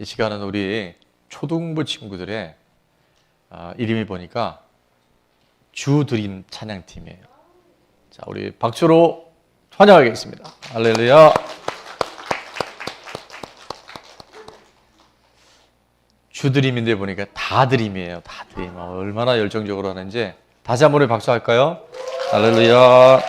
이 시간은 우리 초등부 친구들의 이름이 보니까 주드림 찬양팀이에요. 자, 우리 박수로 환영하겠습니다. 할렐루야. 주드림인데 보니까 다 드림이에요. 다 드림. 얼마나 열정적으로 하는지 다시 한번 박수할까요? 할렐루야.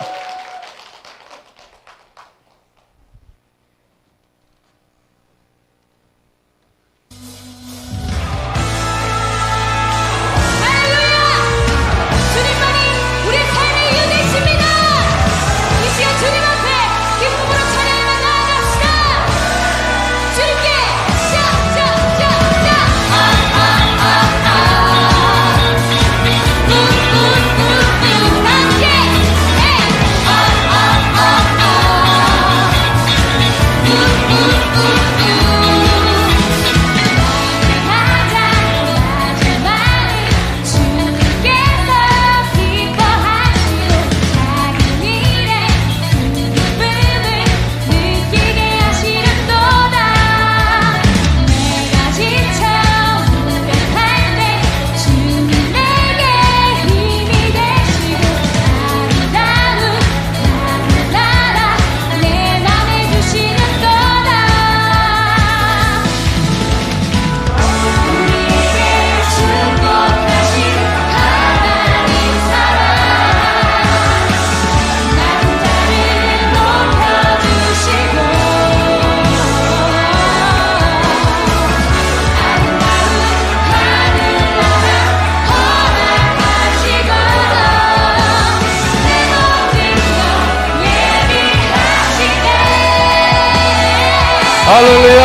할렐루야.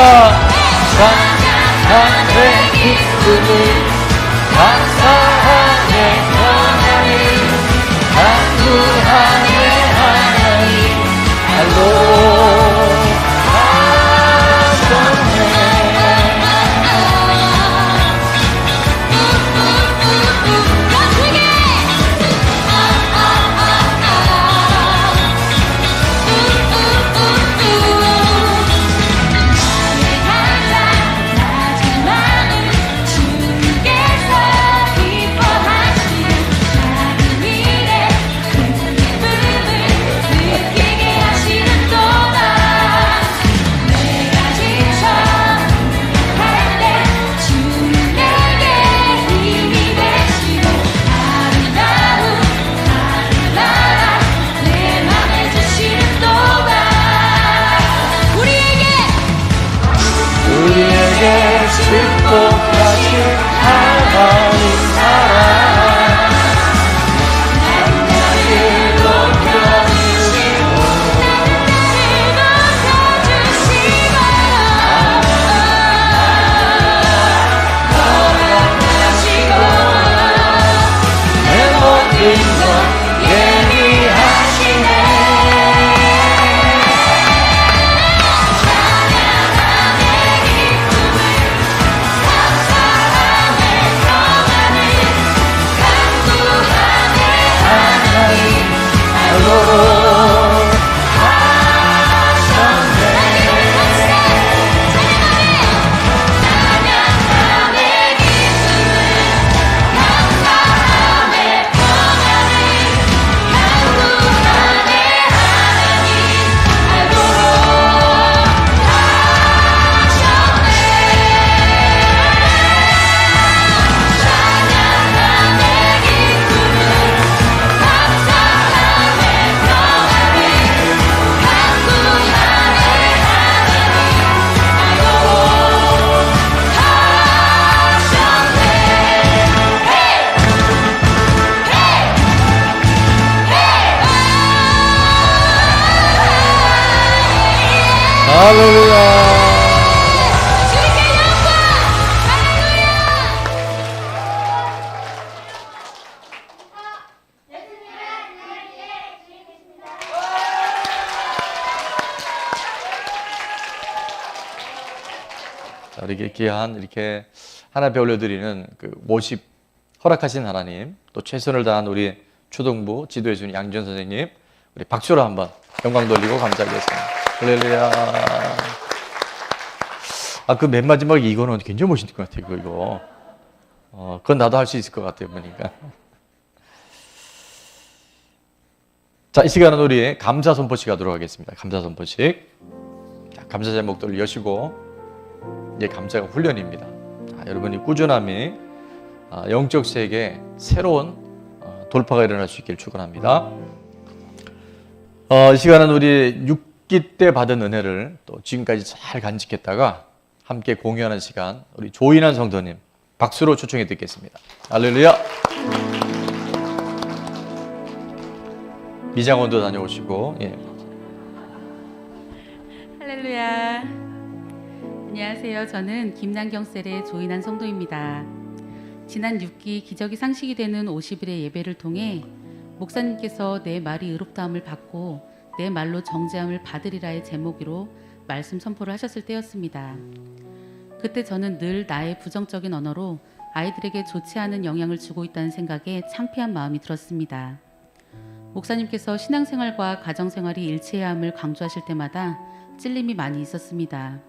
감사함의 기쁨을 감사함의 하나님 강구함의 하나님 할로 축복하신 하나님 사랑 나를 높여주시고 사랑하시고 내 모든 것 예비하시네. 할렐루야. 우리 귀한 이렇게 하나님께 올려드리는 그 모십 허락하신 하나님, 또 최선을 다한 우리 초등부 지도해 준 양지원 선생님, 우리 박수로 한번 영광 돌리고 감사하겠습니다. 할렐루야. 그 맨 마지막에 이거는 굉장히 멋있는 것 같아요. 이거. 그건 나도 할 수 있을 것 같아요. 보니까. 자, 이 시간은 우리 감사 선포식 하도록 하겠습니다. 감사 선포식. 자, 감사 제목들을 여시고 이제 감사가 훈련입니다. 자, 여러분이 꾸준함이 영적 세계에 새로운 돌파가 일어날 수 있기를 축원합니다. 이 시간은 우리 6기 때 받은 은혜를 또 지금까지 잘 간직했다가 함께 공유하는 시간, 우리 조인한 성도님 박수로 초청해 듣겠습니다. 할렐루야. 미장원도 다녀오시고. 예. 할렐루야. 안녕하세요. 저는 김난경셀의 조인한 성도입니다. 지난 6기 기적이 상식이 되는 50일의 예배를 통해 목사님께서 내 말이 의롭다함을 받고 내 말로 정죄함을 받으리라의 제목으로 말씀 선포를 하셨을 때였습니다. 그때 저는 늘 나의 부정적인 언어로 아이들에게 좋지 않은 영향을 주고 있다는 생각에 창피한 마음이 들었습니다. 목사님께서 신앙생활과 가정생활이 일치해야 함을 강조하실 때마다 찔림이 많이 있었습니다.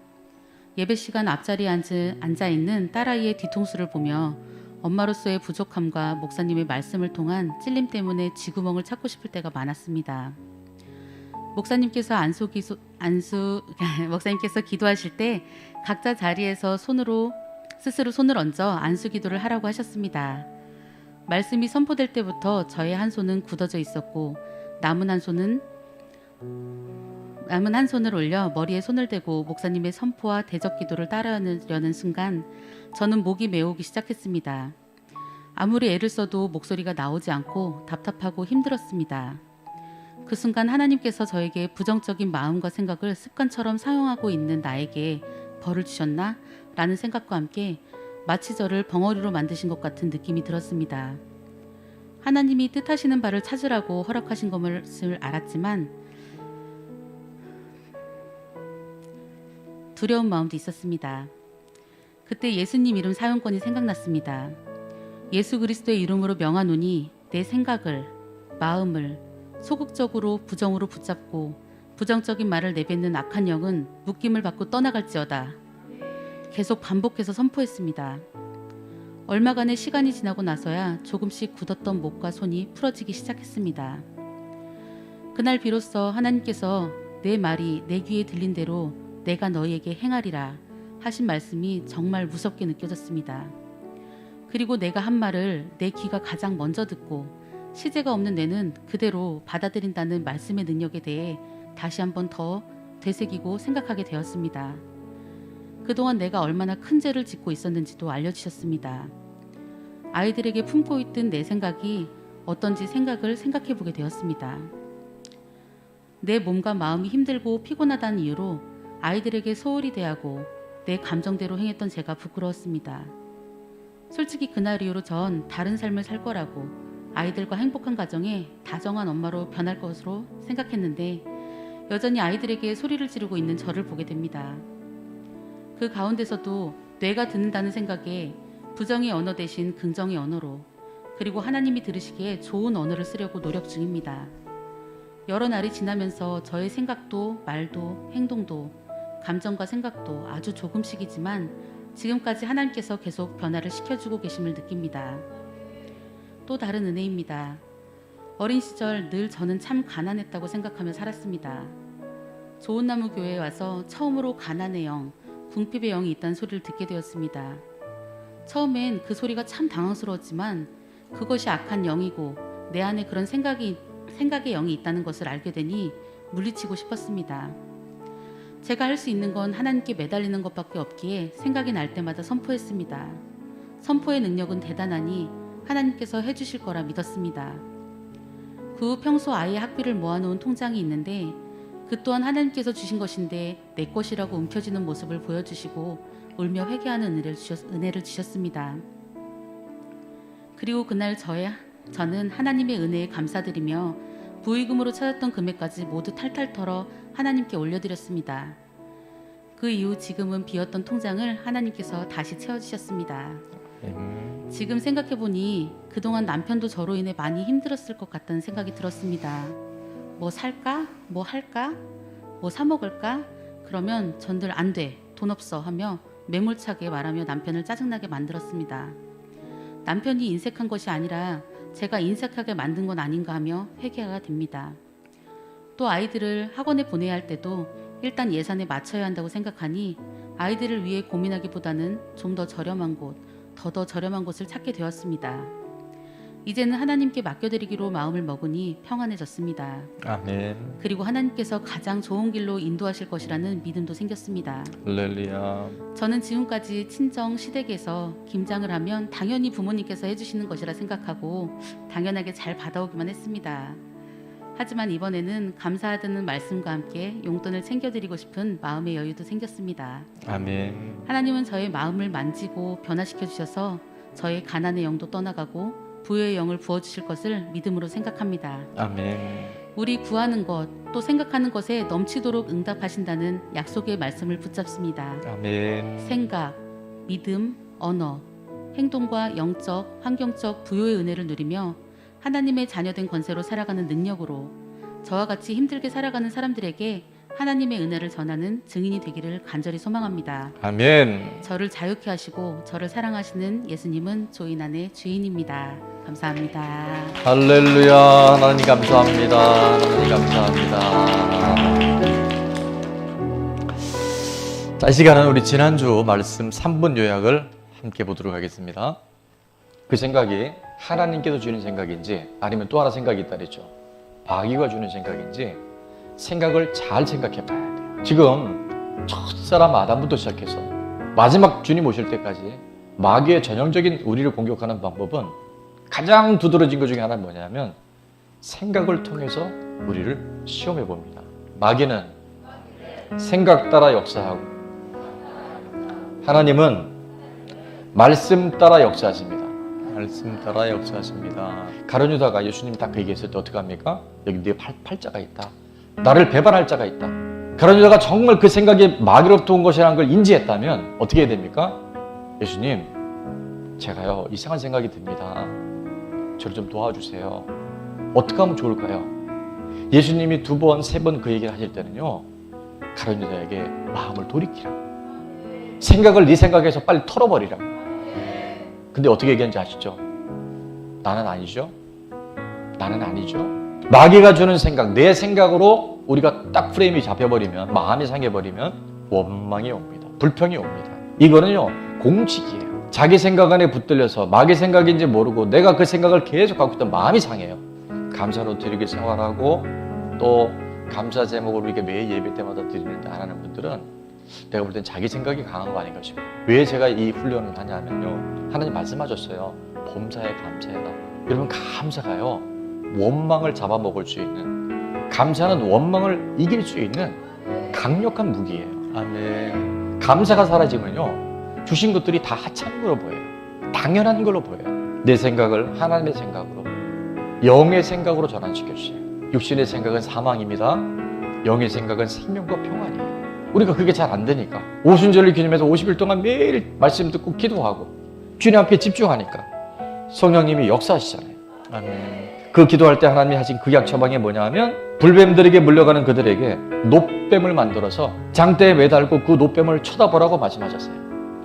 예배 시간 앞자리에 앉아 있는 딸아이의 뒤통수를 보며 엄마로서의 부족함과 목사님의 말씀을 통한 찔림 때문에 쥐구멍을 찾고 싶을 때가 많았습니다. 목사님께서 목사님께서 기도하실 때 각자 자리에서 스스로 손을 얹어 안수 기도를 하라고 하셨습니다. 말씀이 선포될 때부터 저의 한 손은 굳어져 있었고 남은 한 손을 올려 머리에 손을 대고 목사님의 선포와 대적 기도를 따르려는 순간 저는 목이 메오기 시작했습니다. 아무리 애를 써도 목소리가 나오지 않고 답답하고 힘들었습니다. 그 순간 하나님께서 저에게 부정적인 마음과 생각을 습관처럼 사용하고 있는 나에게 벌을 주셨나? 라는 생각과 함께 마치 저를 벙어리로 만드신 것 같은 느낌이 들었습니다. 하나님이 뜻하시는 바를 찾으라고 허락하신 것을 알았지만 두려운 마음도 있었습니다. 그때 예수님 이름 사용권이 생각났습니다. 예수 그리스도의 이름으로 명하노니 내 생각을, 마음을 소극적으로 부정으로 붙잡고 부정적인 말을 내뱉는 악한 영은 묶임을 받고 떠나갈지어다. 계속 반복해서 선포했습니다. 얼마간의 시간이 지나고 나서야 조금씩 굳었던 목과 손이 풀어지기 시작했습니다. 그날 비로소 하나님께서 내 말이 내 귀에 들린 대로 내가 너희에게 행하리라 하신 말씀이 정말 무섭게 느껴졌습니다. 그리고 내가 한 말을 내 귀가 가장 먼저 듣고 시제가 없는 뇌는 그대로 받아들인다는 말씀의 능력에 대해 다시 한번 더 되새기고 생각하게 되었습니다. 그동안 내가 얼마나 큰 죄를 짓고 있었는지도 알려주셨습니다. 아이들에게 품고 있던 내 생각이 어떤지 생각해보게 되었습니다. 내 몸과 마음이 힘들고 피곤하다는 이유로 아이들에게 소홀히 대하고 내 감정대로 행했던 제가 부끄러웠습니다. 솔직히 그날 이후로 전 다른 삶을 살 거라고 아이들과 행복한 가정에 다정한 엄마로 변할 것으로 생각했는데 여전히 아이들에게 소리를 지르고 있는 저를 보게 됩니다. 그 가운데서도 뇌가 듣는다는 생각에 부정의 언어 대신 긍정의 언어로 그리고 하나님이 들으시기에 좋은 언어를 쓰려고 노력 중입니다. 여러 날이 지나면서 저의 생각도 말도 행동도 감정과 생각도 아주 조금씩이지만 지금까지 하나님께서 계속 변화를 시켜주고 계심을 느낍니다. 또 다른 은혜입니다. 어린 시절 늘 저는 참 가난했다고 생각하며 살았습니다. 좋은나무 교회에 와서 처음으로 가난의 영, 궁핍의 영이 있다는 소리를 듣게 되었습니다. 처음엔 그 소리가 참 당황스러웠지만 그것이 악한 영이고 내 안에 그런 생각의 영이 있다는 것을 알게 되니 물리치고 싶었습니다. 제가 할 수 있는 건 하나님께 매달리는 것밖에 없기에 생각이 날 때마다 선포했습니다. 선포의 능력은 대단하니 하나님께서 해주실 거라 믿었습니다. 그 후 평소 아이의 학비를 모아놓은 통장이 있는데 그 또한 하나님께서 주신 것인데 내 것이라고 움켜쥐는 모습을 보여주시고 울며 회개하는 은혜를 주셨습니다. 그리고 그날 저는 하나님의 은혜에 감사드리며 부의금으로 찾았던 금액까지 모두 탈탈 털어 하나님께 올려드렸습니다. 그 이후 지금은 비었던 통장을 하나님께서 다시 채워주셨습니다. 지금 생각해보니 그동안 남편도 저로 인해 많이 힘들었을 것 같다는 생각이 들었습니다. 뭐 살까? 뭐 할까? 뭐 사 먹을까? 그러면 전들 안 돼, 돈 없어 하며 매몰차게 말하며 남편을 짜증나게 만들었습니다. 남편이 인색한 것이 아니라 제가 인색하게 만든 건 아닌가 하며 회개가 됩니다. 또 아이들을 학원에 보내야 할 때도 일단 예산에 맞춰야 한다고 생각하니 아이들을 위해 고민하기보다는 좀 더 저렴한 곳, 더 저렴한 곳을 찾게 되었습니다. 이제는 하나님께 맡겨드리기로 마음을 먹으니 평안해졌습니다. 아멘. 그리고 하나님께서 가장 좋은 길로 인도하실 것이라는 믿음도 생겼습니다. 할렐루야. 저는 지금까지 친정 시댁에서 김장을 하면 당연히 부모님께서 해주시는 것이라 생각하고 당연하게 잘 받아오기만 했습니다. 하지만 이번에는 감사하다는 말씀과 함께 용돈을 챙겨드리고 싶은 마음의 여유도 생겼습니다. 아멘. 하나님은 저의 마음을 만지고 변화시켜 주셔서 저의 가난의 영도 떠나가고 부여의 영을 부어주실 것을 믿음으로 생각합니다. 아멘. 우리 구하는 것, 또 생각하는 것에 넘치도록 응답하신다는 약속의 말씀을 붙잡습니다. 아멘. 생각, 믿음, 언어, 행동과 영적, 환경적 부여의 은혜를 누리며 하나님의 자녀된 권세로 살아가는 능력으로 저와 같이 힘들게 살아가는 사람들에게 하나님의 은혜를 전하는 증인이 되기를 간절히 소망합니다. 아멘. 저를 자유케 하시고 저를 사랑하시는 예수님은 조인안의 주인입니다. 감사합니다. 할렐루야. 하나님 감사합니다. 하나님 감사합니다. 자, 이 시간은 우리 지난주 말씀 3분 요약을 함께 보도록 하겠습니다. 그 생각이 하나님께서 주는 생각인지 아니면 또 하나 생각이 있다 그랬죠. 마귀가 주는 생각인지 생각을 잘 생각해 봐야 돼요. 지금 첫사람 아담부터 시작해서 마지막 주님 오실 때까지 마귀의 전형적인 우리를 공격하는 방법은 가장 두드러진 것 중에 하나는 뭐냐면 생각을 통해서 우리를 시험해 봅니다. 마귀는 생각 따라 역사하고 하나님은 말씀 따라 역사하십니다. 말씀 따라 역사하십니다. 가룟 유다가 예수님이 딱 그 얘기했을 때 어떻게 합니까? 여기 네 팔자가 있다. 나를 배반할 자가 있다. 가룟 유다가 정말 그 생각이 마귀로부터 온 것이라는 걸 인지했다면 어떻게 해야 됩니까? 예수님, 제가요 이상한 생각이 듭니다. 저를 좀 도와주세요. 어떻게 하면 좋을까요? 예수님이 2번, 3번 그 얘기를 하실 때는요 가룟 유다에게 마음을 돌이키라. 생각을 네 생각에서 빨리 털어버리라. 근데 어떻게 얘기하는지 아시죠? 나는 아니죠. 나는 아니죠. 마귀가 주는 생각, 내 생각으로 우리가 딱 프레임이 잡혀버리면, 마음이 상해버리면 원망이 옵니다. 불평이 옵니다. 이거는요 공식이에요. 자기 생각 안에 붙들려서 마귀 생각인지 모르고 내가 그 생각을 계속 갖고 있던 마음이 상해요. 감사로 드리기 생활하고 또 감사 제목을 우리가 매일 예배 때마다 드리는데 안 하는 분들은 내가 볼 땐 자기 생각이 강한 거 아닌가 싶어요. 왜 제가 이 훈련을 하냐면요, 하나님 말씀하셨어요. 범사에 감사해라. 여러분, 감사가요 원망을 잡아먹을 수 있는, 감사는 원망을 이길 수 있는 강력한 무기예요. 아멘. 감사가 사라지면요 주신 것들이 다 하찮은 걸로 보여요. 당연한 걸로 보여요. 내 생각을 하나님의 생각으로, 영의 생각으로 전환시켜 주세요. 육신의 생각은 사망입니다. 영의 생각은 생명과 평안이에요. 우리가 그게 잘 안 되니까 오순절을 기념해서 50일 동안 매일 말씀 듣고 기도하고 주님 앞에 집중하니까 성령님이 역사하시잖아요. 아멘. 그 기도할 때 하나님이 하신 극약 처방이 뭐냐 하면 불뱀들에게 물려가는 그들에게 놋뱀을 만들어서 장대에 매달고 그 놋뱀을 쳐다보라고 말씀하셨어요.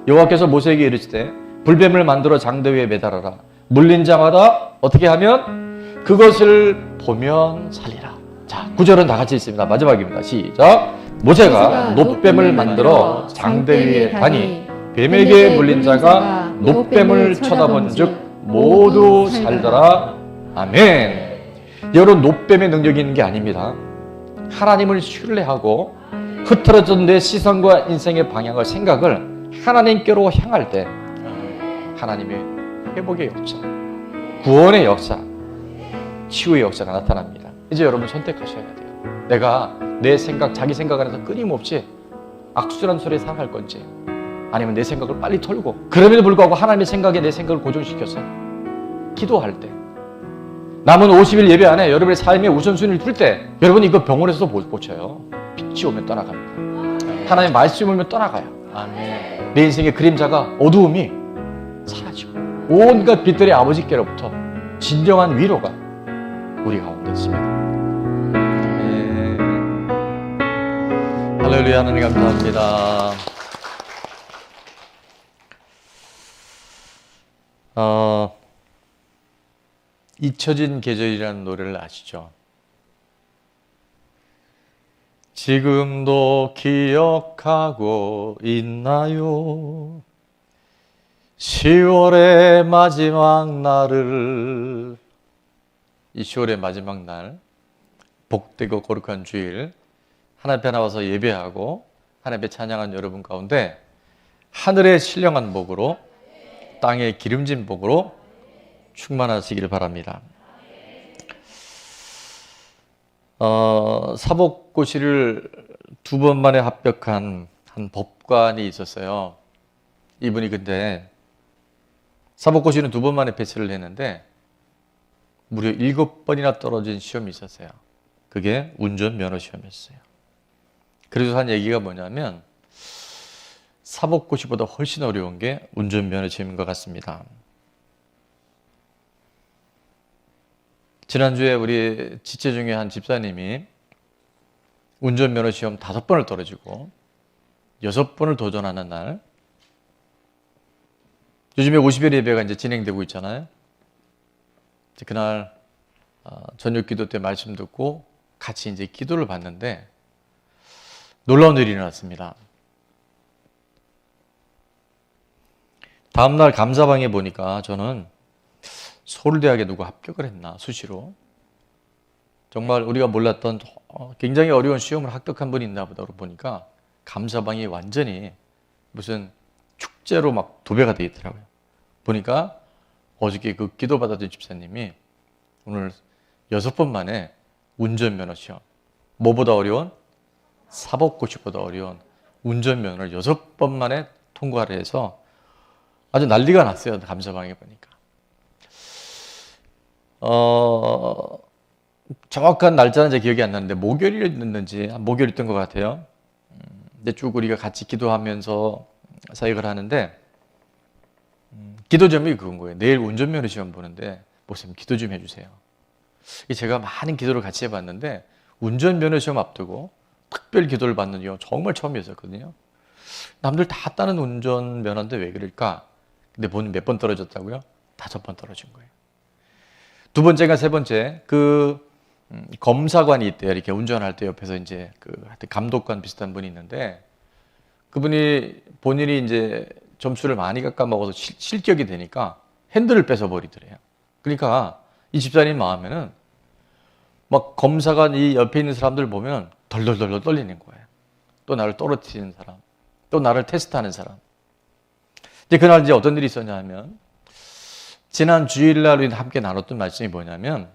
여호와께서 모세에게 이르시되 불뱀을 만들어 장대 위에 매달아라. 물린 자마다 어떻게 하면 그것을 보면 살리라. 자, 9절은 다 같이 있습니다. 마지막입니다. 시작. 모세가 놋뱀을 만들어 장대 위에 다니 뱀에게 물린 자가 놋뱀을 쳐다본 즉 모두 살더라. 아멘. 여러분, 놋뱀의 능력이 있는 게 아닙니다. 하나님을 신뢰하고 흐트러진 내 시선과 인생의 방향을, 생각을 하나님께로 향할 때 하나님의 회복의 역사, 구원의 역사, 치유의 역사가 나타납니다. 이제 여러분 선택하셔야 돼요. 내가 내 생각, 자기 생각 안에서 끊임없이 악순환 소리에 살아갈 건지, 아니면 내 생각을 빨리 털고 그럼에도 불구하고 하나님의 생각에 내 생각을 고정시켜서 기도할 때, 남은 50일 예배 안에 여러분의 삶의 우선순위를 둘 때 여러분 이거 병원에서도 못 쳐요. 빛이 오면 떠나갑니다. 하나님의 말씀이 오면 떠나가요. 아멘. 내 인생의 그림자가, 어두움이 사라지고 온갖 빛들의 아버지께로부터 진정한 위로가 우리 가운데 있습니다. 아멘. 할렐루야. 하나님 감사합니다. 잊혀진 계절이라는 노래를 아시죠? 지금도 기억하고 있나요? 10월의 마지막 날을, 이 10월의 마지막 날, 복되고 거룩한 주일, 하나님 앞에 나와서 예배하고 하나님 앞에 찬양한 여러분 가운데 하늘의 신령한 복으로, 땅의 기름진 복으로 충만하시기를 바랍니다. 사법고시를 2번 만에 합격한 한 법관이 있었어요. 이분이 근데 사법고시는 2번 만에 패스를 했는데 무려 7번이나 떨어진 시험이 있었어요. 그게 운전면허 시험이었어요. 그래서 한 얘기가 뭐냐면 사법고시보다 훨씬 어려운 게 운전면허 시험인 것 같습니다. 지난주에 우리 지체 중에 한 집사님이 운전면허 시험 5번을 떨어지고 6번을 도전하는 날, 요즘에 50일 예배가 이제 진행되고 있잖아요. 그날 저녁 기도 때 말씀 듣고 같이 이제 기도를 받는데 놀라운 일이 일어났습니다. 다음날 감사방에 보니까 저는 서울대학에 누가 합격을 했나 수시로, 정말 우리가 몰랐던 굉장히 어려운 시험을 합격한 분이 있나 보다 보니까 감사방이 완전히 무슨 축제로 막 도배가 되어 있더라고요. 보니까 어저께 그 기도 받았던 집사님이 오늘 6번 만에 운전면허 시험, 뭐보다 어려운? 사법고시보다 어려운 운전면허를 6번 만에 통과를 해서 아주 난리가 났어요. 감사방에 보니까. 정확한 날짜는 제 기억이 안 나는데 목요일이었는지, 목요일이었던 것 같아요. 근데 쭉 우리가 같이 기도하면서 사역을 하는데 기도 제목이 그건 거예요. 내일 운전면허 시험 보는데 목사님 기도 좀 해주세요. 제가 많은 기도를 같이 해봤는데 운전면허 시험 앞두고 특별 기도를 받는 경우 정말 처음이었거든요. 남들 다 따는 운전면허인데 왜 그럴까? 근데 본인 몇 번 떨어졌다고요? 5번 떨어진 거예요. 2번째가 3번째, 검사관이 있대요. 이렇게 운전할 때 옆에서 이제 하여튼 감독관 비슷한 분이 있는데 그분이 본인이 이제 점수를 많이 깎아먹어서 실격이 되니까 핸들을 뺏어버리더래요. 그러니까 이 집사님 마음에는 막 검사관 이 옆에 있는 사람들 보면 덜덜덜 떨리는 거예요. 또 나를 떨어뜨리는 사람, 또 나를 테스트하는 사람. 이제 그날 이제 어떤 일이 있었냐 하면 지난 주일날 우리 함께 나눴던 말씀이 뭐냐면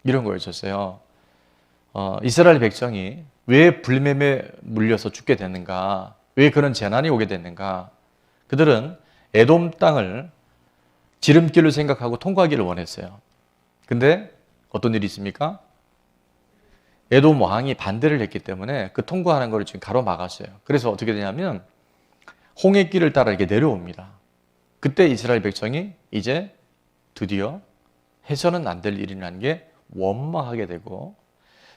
이런 거였었어요. 이스라엘 백성이 왜 불뱀에 물려서 죽게 됐는가? 왜 그런 재난이 오게 됐는가? 그들은 에돔 땅을 지름길로 생각하고 통과하기를 원했어요. 근데 어떤 일이 있습니까? 에돔 왕이 반대를 했기 때문에 그 통과하는 걸 지금 가로막았어요. 그래서 어떻게 되냐면 홍해길을 따라 이렇게 내려옵니다. 그때 이스라엘 백성이 이제 드디어 해서는 안 될 일이라는 게 원망하게 되고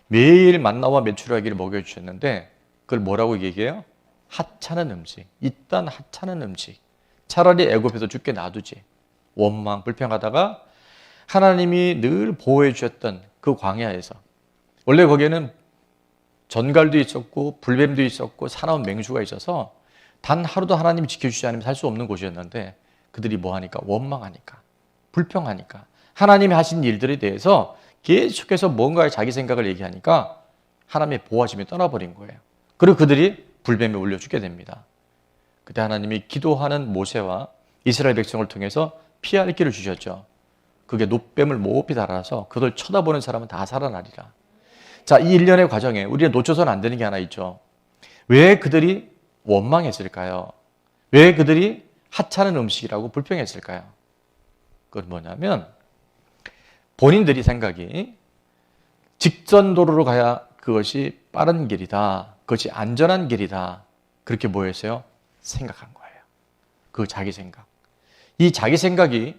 매일 만나와 메추라기를 먹여주셨는데 그걸 뭐라고 얘기해요? 하찮은 음식, 이딴 하찮은 음식, 차라리 애굽에서 죽게 놔두지. 원망, 불평하다가 하나님이 늘 보호해 주셨던 그 광야에서, 원래 거기에는 전갈도 있었고 불뱀도 있었고 사나운 맹수가 있어서 단 하루도 하나님이 지켜주지 않으면 살 수 없는 곳이었는데 그들이 뭐하니까? 원망하니까, 불평하니까, 하나님이 하신 일들에 대해서 계속해서 뭔가의 자기 생각을 얘기하니까 하나님의 보호하심이 떠나버린 거예요. 그리고 그들이 불뱀에 울려 죽게 됩니다. 그때 하나님이 기도하는 모세와 이스라엘 백성을 통해서 피할 길을 주셨죠. 그게 놋뱀을 높이 달아서 그들 쳐다보는 사람은 다 살아나리라. 자, 이 일련의 과정에 우리가 놓쳐서는 안 되는 게 하나 있죠. 왜 그들이 원망했을까요? 왜 그들이 하찮은 음식이라고 불평했을까요? 그건 뭐냐면 본인들이 생각이 직선 도로로 가야 그것이 빠른 길이다, 그것이 안전한 길이다, 그렇게 뭐였어요? 생각한 거예요. 그 자기 생각. 이 자기 생각이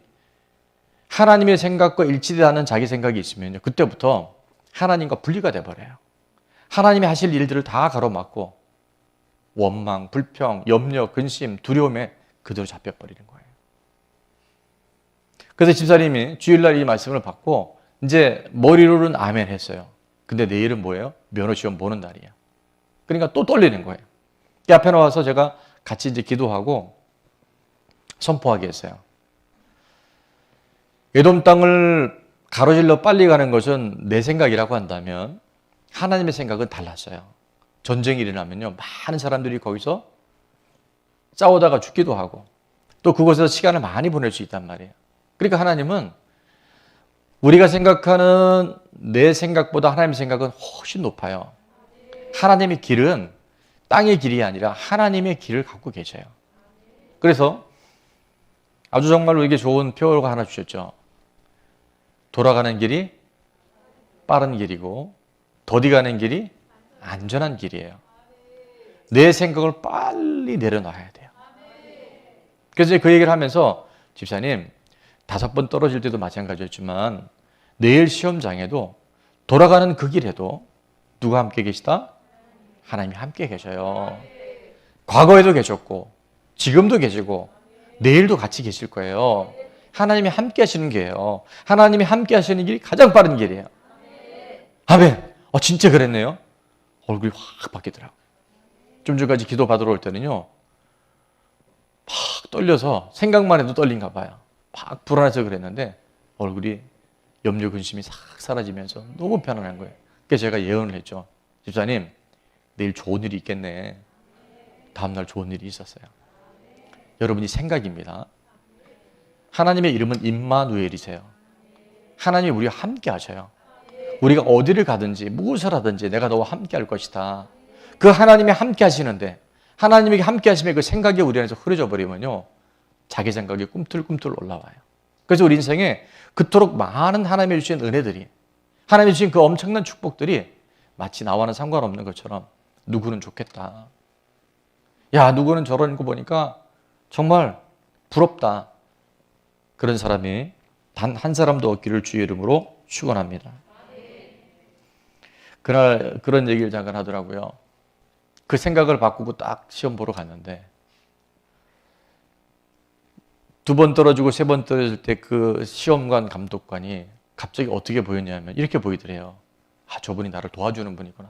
하나님의 생각과 일치되지 않는 자기 생각이 있으면요, 그때부터 하나님과 분리가 돼버려요. 하나님이 하실 일들을 다 가로막고 원망, 불평, 염려, 근심, 두려움에 그대로 잡혀버리는 거예요. 그래서 집사님이 주일날 이 말씀을 받고 이제 머리로는 아멘 했어요. 근데 내일은 뭐예요? 면허시험 보는 날이에요. 그러니까 또 떨리는 거예요. 이 앞에 나와서 제가 같이 이제 기도하고 선포하게 했어요. 에돔 땅을 가로질러 빨리 가는 것은 내 생각이라고 한다면 하나님의 생각은 달랐어요. 전쟁이 일어나면요, 많은 사람들이 거기서 싸우다가 죽기도 하고 또 그곳에서 시간을 많이 보낼 수 있단 말이에요. 그러니까 하나님은 우리가 생각하는 내 생각보다 하나님의 생각은 훨씬 높아요. 하나님의 길은 땅의 길이 아니라 하나님의 길을 갖고 계셔요. 그래서 아주 정말 우리에게 좋은 표어가 하나 주셨죠. 돌아가는 길이 빠른 길이고 더디 가는 길이 안전한 길이에요. 내 생각을 빨리 내려놔야 돼요. 그래서 그 얘기를 하면서 집사님 5번 떨어질 때도 마찬가지였지만 내일 시험장에도 돌아가는 그 길에도 누가 함께 계시다? 하나님이 함께 계셔요. 과거에도 계셨고 지금도 계시고 내일도 같이 계실 거예요. 하나님이 함께 하시는 길이에요. 하나님이 함께 하시는 길이 가장 빠른 길이에요. 아멘. 진짜 그랬네요. 얼굴이 확 바뀌더라고요. 좀 전까지 기도 받으러 올 때는요, 막 떨려서 생각만 해도 떨린가 봐요. 막 불안해서 그랬는데 얼굴이 염려 근심이 싹 사라지면서 너무 편안한 거예요. 그래서 제가 예언을 했죠. 집사님, 내일 좋은 일이 있겠네. 다음날 좋은 일이 있었어요. 여러분이 생각입니다. 하나님의 이름은 임마누엘이세요. 하나님이 우리와 함께 하셔요. 우리가 어디를 가든지 무엇을 하든지 내가 너와 함께 할 것이다. 그 하나님이 함께 하시는데 하나님이 함께 하시면 그 생각이 우리 안에서 흐려져 버리면요, 자기 생각이 꿈틀꿈틀 올라와요. 그래서 우리 인생에 그토록 많은 하나님이 주신 은혜들이, 하나님이 주신 그 엄청난 축복들이 마치 나와는 상관없는 것처럼 누구는 좋겠다. 야, 누구는 저런 거 보니까 정말 부럽다. 그런 사람이 단 한 사람도 없기를 주의 이름으로 축원합니다. 그날 그런 얘기를 잠깐 하더라고요. 그 생각을 바꾸고 딱 시험 보러 갔는데 2번 떨어지고 3번 떨어질 때 그 시험관 감독관이 갑자기 어떻게 보였냐면 이렇게 보이더래요. 저분이 나를 도와주는 분이구나.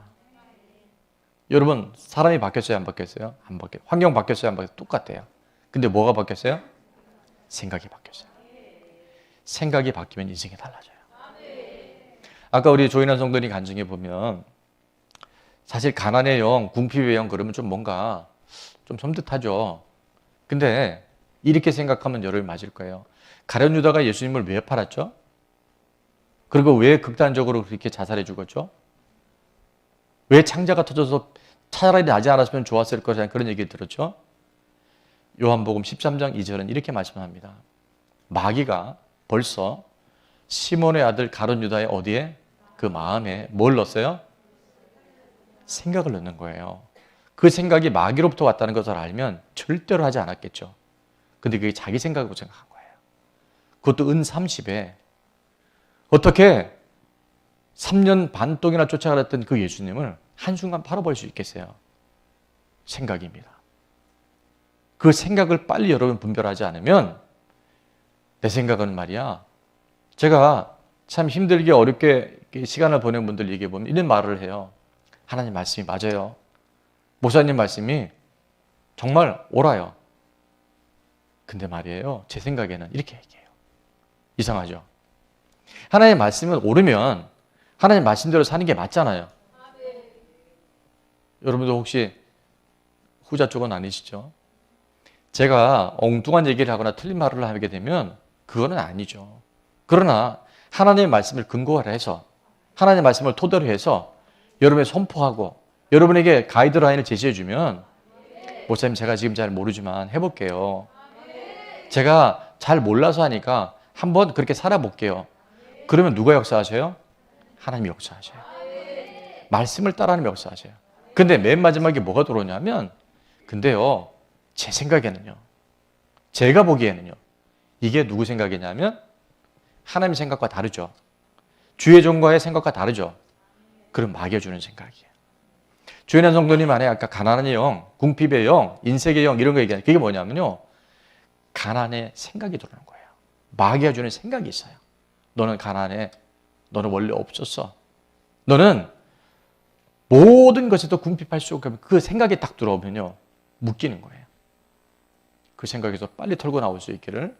여러분, 사람이 바뀌었어요? 안 바뀌었어요? 안 바뀌었어요. 환경 바뀌었어요? 안 바뀌었어요? 똑같아요. 근데 뭐가 바뀌었어요? 생각이 바뀌었어요. 생각이 바뀌면 인생이 달라져요. 아까 우리 조인환 성도님 간증해 보면 사실 가난의 영, 궁핍의 영 그러면 좀 뭔가 좀 섬뜩하죠. 근데 이렇게 생각하면 열을 맞을 거예요. 가룟 유다가 예수님을 왜 팔았죠? 그리고 왜 극단적으로 그렇게 자살해 죽었죠? 왜 창자가 터져서 차라리 나지 않았으면 좋았을 거라는 그런 얘기를 들었죠? 요한복음 13장 2절은 이렇게 말씀합니다. 마귀가 벌써 시몬의 아들 가룟 유다의 어디에? 그 마음에 뭘 넣었어요? 생각을 넣는 거예요. 그 생각이 마귀로부터 왔다는 것을 알면 절대로 하지 않았겠죠. 근데 그게 자기 생각으로 생각한 거예요. 그것도 은 30에 어떻게 3년 반 동이나 쫓아갔던 그 예수님을 한순간 팔아버릴 수 있겠어요? 생각입니다. 그 생각을 빨리 여러분 분별하지 않으면 내 생각은 말이야, 제가 참 힘들게 어렵게 시간을 보낸 분들 얘기해 보면 이런 말을 해요. 하나님 말씀이 맞아요. 목사님 말씀이 정말 옳아요. 근데 말이에요, 제 생각에는 이렇게 얘기해요. 이상하죠? 하나님 말씀은 옳으면 하나님 말씀대로 사는 게 맞잖아요. 여러분도 혹시 후자 쪽은 아니시죠? 제가 엉뚱한 얘기를 하거나 틀린 말을 하게 되면 그거는 아니죠. 그러나 하나님의 말씀을 근거로 해서 하나님의 말씀을 토대로 해서 여러분에게 선포하고 여러분에게 가이드라인을 제시해 주면, 목사님 제가 지금 잘 모르지만 해볼게요. 제가 잘 몰라서 하니까 한번 그렇게 살아볼게요. 그러면 누가 역사하셔요? 하나님이 역사하셔요. 말씀을 따라하는 역사하셔요. 근데 맨 마지막에 뭐가 들어오냐면, 근데요, 제 생각에는요, 제가 보기에는요, 이게 누구 생각이냐면 하나님 생각과 다르죠. 주의 종과의 생각과 다르죠. 그럼 막여주는 생각이에요. 조인환 성도님 안에 아까 가난의 영, 궁핍의 영, 인색의 영 이런 거 얘기하는 그게 뭐냐면요, 가난의 생각이 들어오는 거예요. 마귀가 주는 생각이 있어요. 너는 가난해. 너는 원래 없었어. 너는 모든 것에도 궁핍할 수 없고, 그 생각이 딱 들어오면요, 묶이는 거예요. 그 생각에서 빨리 털고 나올 수 있기를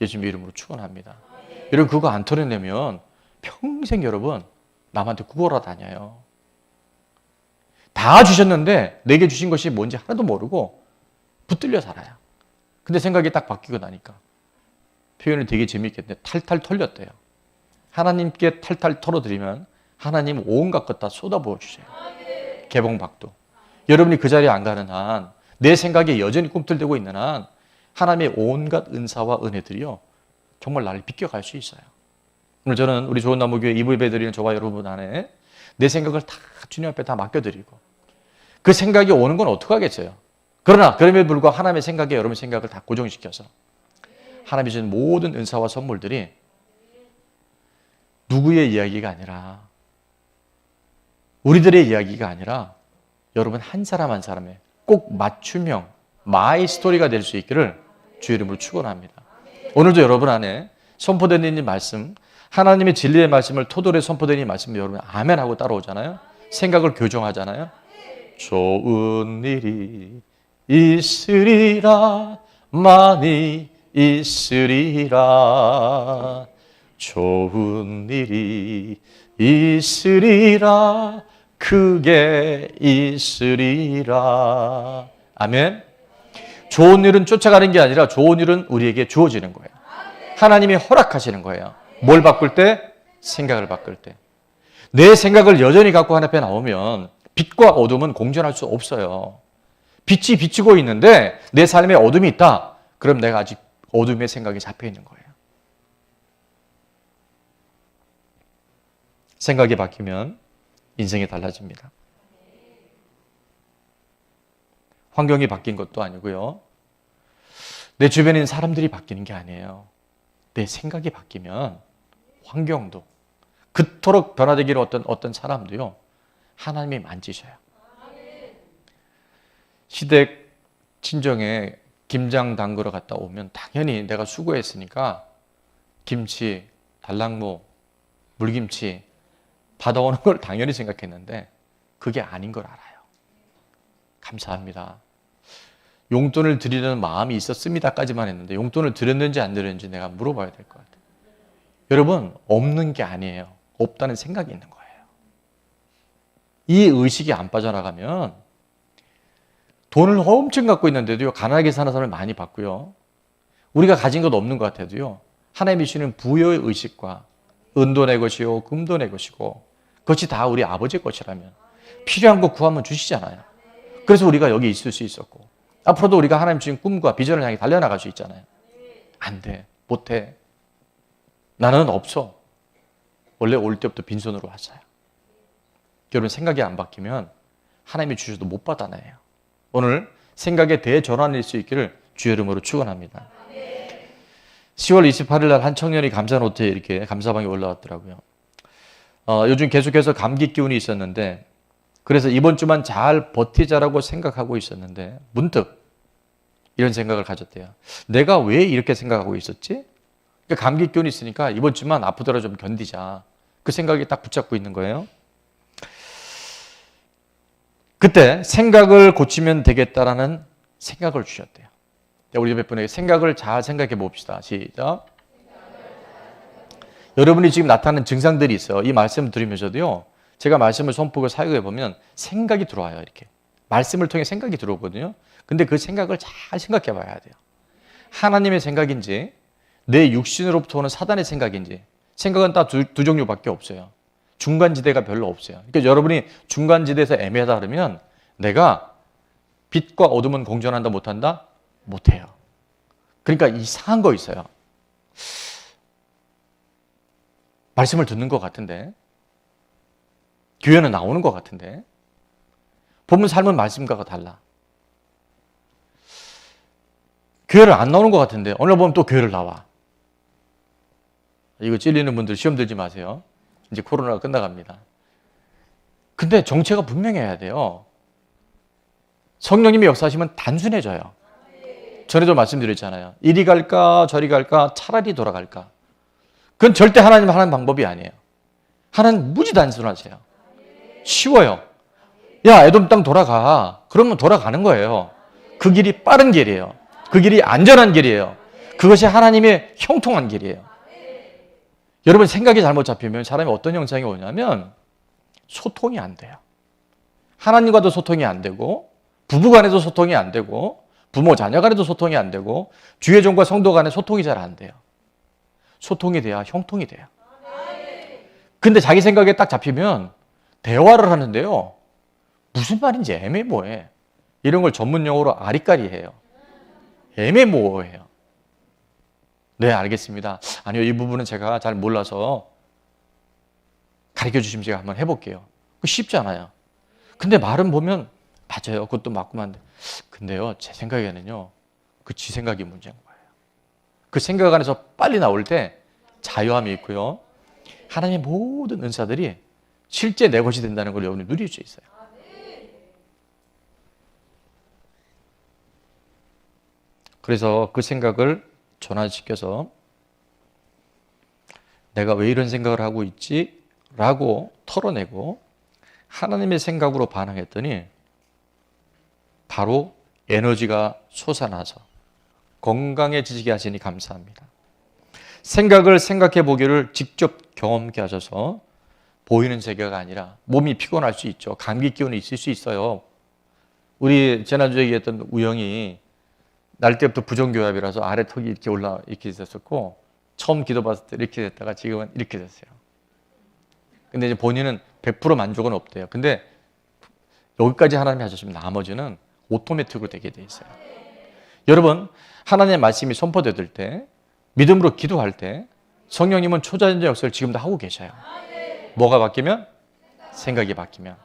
예수님의 이름으로 축원합니다. 여러분, 그거 안 털어내면 평생 여러분 남한테 구걸하 다녀요. 다 주셨는데 내게 주신 것이 뭔지 하나도 모르고 붙들려 살아요. 근데 생각이 딱 바뀌고 나니까, 표현을 되게 재미있겠는데 탈탈 털렸대요. 하나님께 탈탈 털어드리면 하나님 온갖 것 다 쏟아부어 주세요. 개봉박도. 여러분이 그 자리에 안 가는 한, 내 생각에 여전히 꿈틀대고 있는 한, 하나님의 온갖 은사와 은혜들이요, 정말 나를 비껴갈 수 있어요. 오늘 저는 우리 좋은 나무교회 이불배드리는 저와 여러분 안에 내 생각을 다 주님 앞에 다 맡겨드리고, 그 생각이 오는 건 어떡하겠어요. 그러나 그럼에도 불구하고 하나님의 생각에 여러분 생각을 다 고정시켜서 하나님이 주신 모든 은사와 선물들이 누구의 이야기가 아니라, 우리들의 이야기가 아니라 여러분 한 사람 한 사람의 꼭 맞춤형 마이 스토리가 될 수 있기를 주의 이름으로 축원합니다. 오늘도 여러분 안에 선포되는 이 말씀, 하나님의 진리의 말씀을 토돌에 선포되는 이 말씀, 여러분 아멘 하고 따라오잖아요. 생각을 교정하잖아요. 좋은 일이 있으리라, 많이 있으리라. 좋은 일이 있으리라, 크게 있으리라. 아멘. 좋은 일은 쫓아가는 게 아니라 좋은 일은 우리에게 주어지는 거예요. 하나님이 허락하시는 거예요. 뭘 바꿀 때? 생각을 바꿀 때. 내 생각을 여전히 갖고 하나님 앞에 나오면 빛과 어둠은 공존할 수 없어요. 빛이 비치고 있는데 내 삶에 어둠이 있다. 그럼 내가 아직 어둠의 생각에 잡혀 있는 거예요. 생각이 바뀌면 인생이 달라집니다. 환경이 바뀐 것도 아니고요. 내 주변에 있는 사람들이 바뀌는 게 아니에요. 내 생각이 바뀌면 환경도, 그토록 변화되기를 어떤 사람도요, 하나님이 만지셔요. 시댁 친정에 김장 담그러 갔다 오면 당연히 내가 수고했으니까 김치, 달랑무, 물김치 받아오는 걸 당연히 생각했는데 그게 아닌 걸 알아요. 감사합니다. 용돈을 드리는 마음이 있었습니다까지만 했는데 용돈을 드렸는지 안 드렸는지 내가 물어봐야 될 것 같아요. 여러분, 없는 게 아니에요. 없다는 생각이 있는 거예요. 이 의식이 안 빠져나가면 돈을 엄청 갖고 있는데도요, 가난하게 사는 사람을 많이 봤고요, 우리가 가진 것 없는 것 같아도요, 하나님이 주시는 부여의 의식과 은도 내 것이요 금도 내 것이고 그것이 다 우리 아버지의 것이라면 필요한 거 구하면 주시잖아요. 그래서 우리가 여기 있을 수 있었고 앞으로도 우리가 하나님 주신 꿈과 비전을 향해 달려나갈 수 있잖아요. 안 돼, 못해, 나는 없어. 원래 올 때부터 빈손으로 왔어요. 여러분, 생각이 안 바뀌면 하나님이 주셔도 못 받아내요. 오늘 생각의 대전환일 수 있기를 주의 이름으로 축원합니다. 10월 28일 날 한 청년이 감사 노트에 이렇게 감사방에 올라왔더라고요. 요즘 계속해서 감기 기운이 있었는데, 그래서 이번 주만 잘 버티자라고 생각하고 있었는데 문득 이런 생각을 가졌대요. 내가 왜 이렇게 생각하고 있었지? 그러니까 감기 기운이 있으니까 이번 주만 아프더라도 좀 견디자. 그 생각이 딱 붙잡고 있는 거예요. 그때 생각을 고치면 되겠다라는 생각을 주셨대요. 우리 몇 분에게 생각을 잘 생각해 봅시다. 시작. 여러분이 지금 나타나는 증상들이 있어요. 이 말씀을 들으면서도요, 제가 말씀을 손목을 사용해 보면 생각이 들어와요. 이렇게 말씀을 통해 생각이 들어오거든요. 근데 그 생각을 잘 생각해 봐야 돼요. 하나님의 생각인지 내 육신으로부터 오는 사단의 생각인지. 생각은 딱 두 종류밖에 없어요. 중간지대가 별로 없어요. 그러니까 여러분이 중간지대에서 애매하다 그러면 내가 빛과 어둠은 공존한다 못한다? 못해요. 그러니까 이상한 거 있어요. 말씀을 듣는 것 같은데, 교회는 나오는 것 같은데, 보면 삶은 말씀과가 달라. 교회를 안 나오는 것 같은데 오늘 보면 또 교회를 나와. 이거 찔리는 분들 시험 들지 마세요. 이제 코로나가 끝나갑니다. 근데 정체가 분명해야 돼요. 성령님의 역사하시면 단순해져요. 전에도 말씀드렸잖아요. 이리 갈까 저리 갈까 차라리 돌아갈까. 그건 절대 하나님 하는 방법이 아니에요. 하나님 무지 단순하세요. 쉬워요. 야, 에돔 땅 돌아가. 그러면 돌아가는 거예요. 그 길이 빠른 길이에요. 그 길이 안전한 길이에요. 그것이 하나님의 형통한 길이에요. 여러분 생각이 잘못 잡히면 사람이 어떤 현상이 오냐면 소통이 안 돼요. 하나님과도 소통이 안 되고 부부 간에도 소통이 안 되고 부모 자녀 간에도 소통이 안 되고 주의 종과 성도 간에 소통이 잘 안 돼요. 소통이 돼야 형통이 돼요. 근데 자기 생각에 딱 잡히면 대화를 하는데요. 무슨 말인지 애매모호해. 이런 걸 전문 용어로 아리까리해요. 애매모호해요. 네, 알겠습니다. 아니요, 이 부분은 제가 잘 몰라서 가르쳐 주시면 제가 한번 해볼게요. 쉽지 않아요. 근데 말은 보면 맞아요. 그것도 맞구만 한데. 근데요, 제 생각에는요, 그 지 생각이 문제인 거예요. 그 생각 안에서 빨리 나올 때 자유함이 있고요. 하나님의 모든 은사들이 실제 내 것이 된다는 걸 여러분이 누릴 수 있어요. 그래서 그 생각을 전환시켜서 내가 왜 이런 생각을 하고 있지? 라고 털어내고 하나님의 생각으로 반응했더니 바로 에너지가 솟아나서 건강해지게 하시니 감사합니다. 생각을 생각해 보기를 직접 경험케 하셔서 보이는 세계가 아니라 몸이 피곤할 수 있죠. 감기 기운이 있을 수 있어요. 우리 지난주에 얘기했던 우영이 날 때부터 부정교합이라서 아래 턱이 이렇게 있었고 처음 기도 받을 때 이렇게 됐다가 지금은 이렇게 됐어요. 근데 이제 본인은 100% 만족은 없대요. 근데 여기까지 하나님이 하셨으면 나머지는 오토매틱으로 되게 돼 있어요. 여러분, 하나님의 말씀이 선포될 때 믿음으로 기도할 때 성령님은 초자연적 역사를 지금도 하고 계셔요. 뭐가 바뀌면? 생각이 바뀌면.